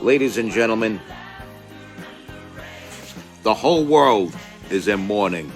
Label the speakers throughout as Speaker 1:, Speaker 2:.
Speaker 1: Ladies and gentlemen, the whole world is in mourning.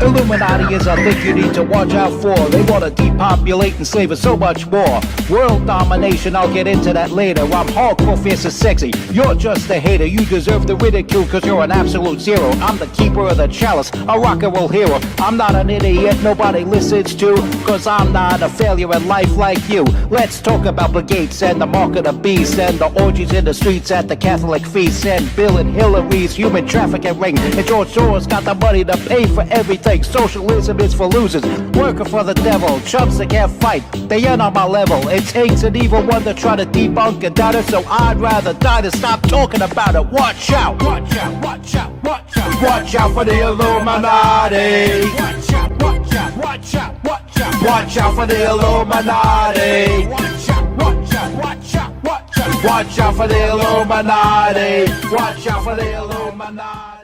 Speaker 2: Illuminati is a thing you need to watch out for. They want to depopulate and slave us so much more. World domination, I'll get into that later. I'm hardcore, fierce and sexy. You're just a hater. You deserve the ridicule because you're an absolute zero. I'm the keeper of the chalice, a rock and roll hero. I'm not an idiot nobody listens to, because I'm not a failure in life like you. Let's talk about the gates and the mark of the beast and the orgies in the streets at the Catholic feasts and Bill and Hillary's human trafficking ring. And George Soros got the money to pay for everything. Socialism is for losers, working for the devil. Chumps that can't fight, they ain't on my level. It takes an evil one to try to debunk and doubt it, so I'd rather die than stop talking about it. Watch out, watch out, watch out, watch out. Watch out for the Illuminati. Watch out, watch out, watch out, watch out. Watch out for the Illuminati. Watch out, watch out, watch out, watch out. Watch out for the Illuminati. Watch out for the Illuminati.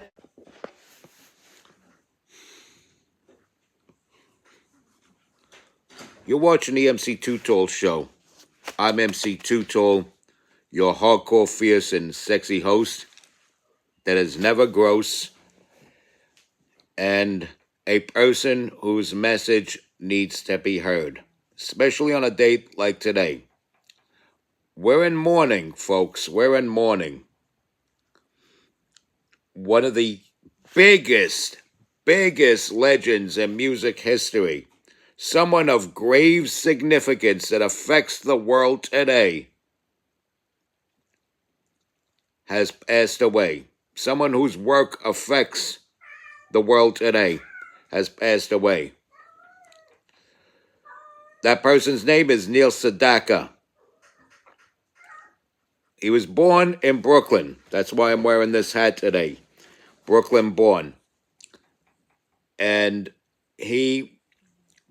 Speaker 1: You're watching the MC Too Tall Show. I'm MC Too Tall, your hardcore, fierce, and sexy host that is never gross and a person whose message needs to be heard, especially on a date like today. We're in mourning, folks. We're in mourning. One of the biggest legends in music history, someone of grave significance that affects the world today, has passed away. Someone whose work affects the world today has passed away. That person's name is Neil Sedaka. He was born in Brooklyn. That's why I'm wearing this hat today. Brooklyn born. And he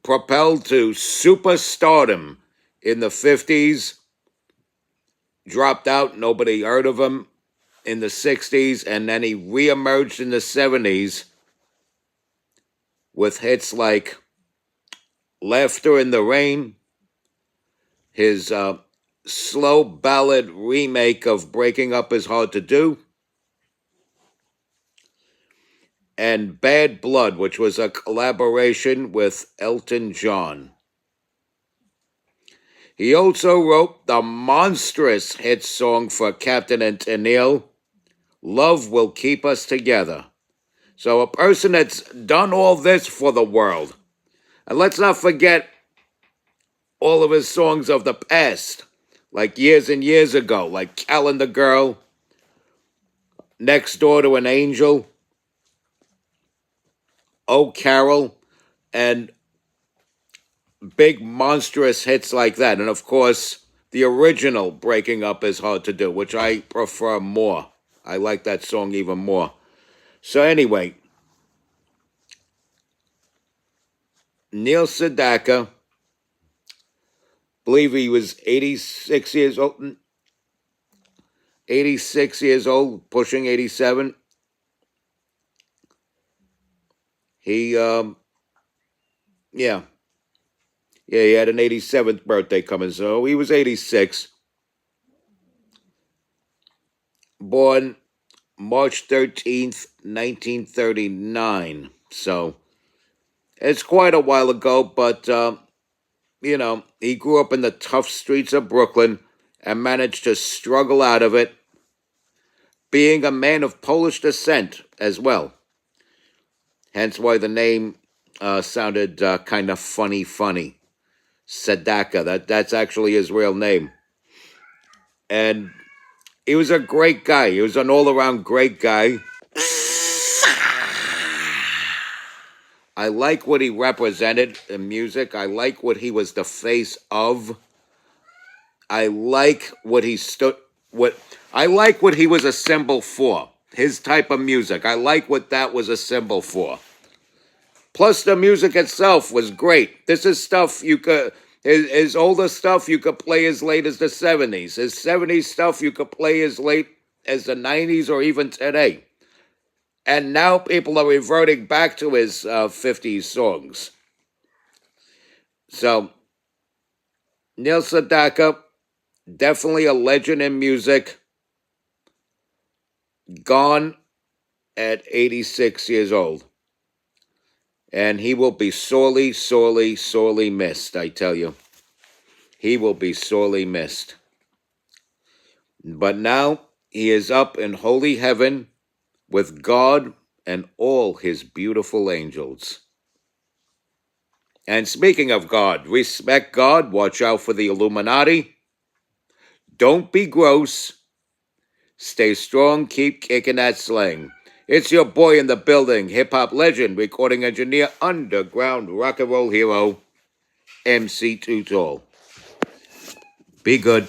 Speaker 1: propelled to superstardom in the 50s, dropped out, nobody heard of him in the 60s, and then he reemerged in the 70s with hits like Laughter in the Rain, his slow ballad remake of Breaking Up Is Hard to Do, and Bad Blood, which was a collaboration with Elton John. He also wrote the monstrous hit song for Captain and Tennille, Love Will Keep Us Together. So a person that's done all this for the world. And let's not forget all of his songs of the past, like years and years ago, like Calendar Girl, Next Door to an Angel, Oh Carol, and big monstrous hits like that. And of course, the original Breaking Up Is Hard to Do, which I prefer more. I like that song even more. So anyway, Neil Sedaka, believe he was 86 years old. 86 years old, pushing 87. He, he had an 87th birthday coming, so he was 86. Born March 13th, 1939. So it's quite a while ago, but, he grew up in the tough streets of Brooklyn and managed to struggle out of it, being a man of Polish descent as well. Hence why the name sounded kind of funny. Sedaka, that's actually his real name. And he was a great guy. He was an all-around great guy. I like what he represented in music. I like what he was the face of. I like what he I like what he was a symbol for. His type of music. I like what that was a symbol for. Plus, the music itself was great. This is stuff his older stuff you could play as late as the 70s. His 70s stuff you could play as late as the 90s or even today. And now people are reverting back to his 50s songs. So, Neil Sedaka, definitely a legend in music, gone at 86 years old. And he will be sorely, sorely, sorely missed, I tell you. He will be sorely missed. But now he is up in holy heaven with God and all his beautiful angels. And speaking of God, respect God, watch out for the Illuminati. Don't be gross. Stay strong, keep kicking that slang. It's your boy in the building, hip-hop legend, recording engineer, underground rock and roll hero, MC Too Tall. Be good.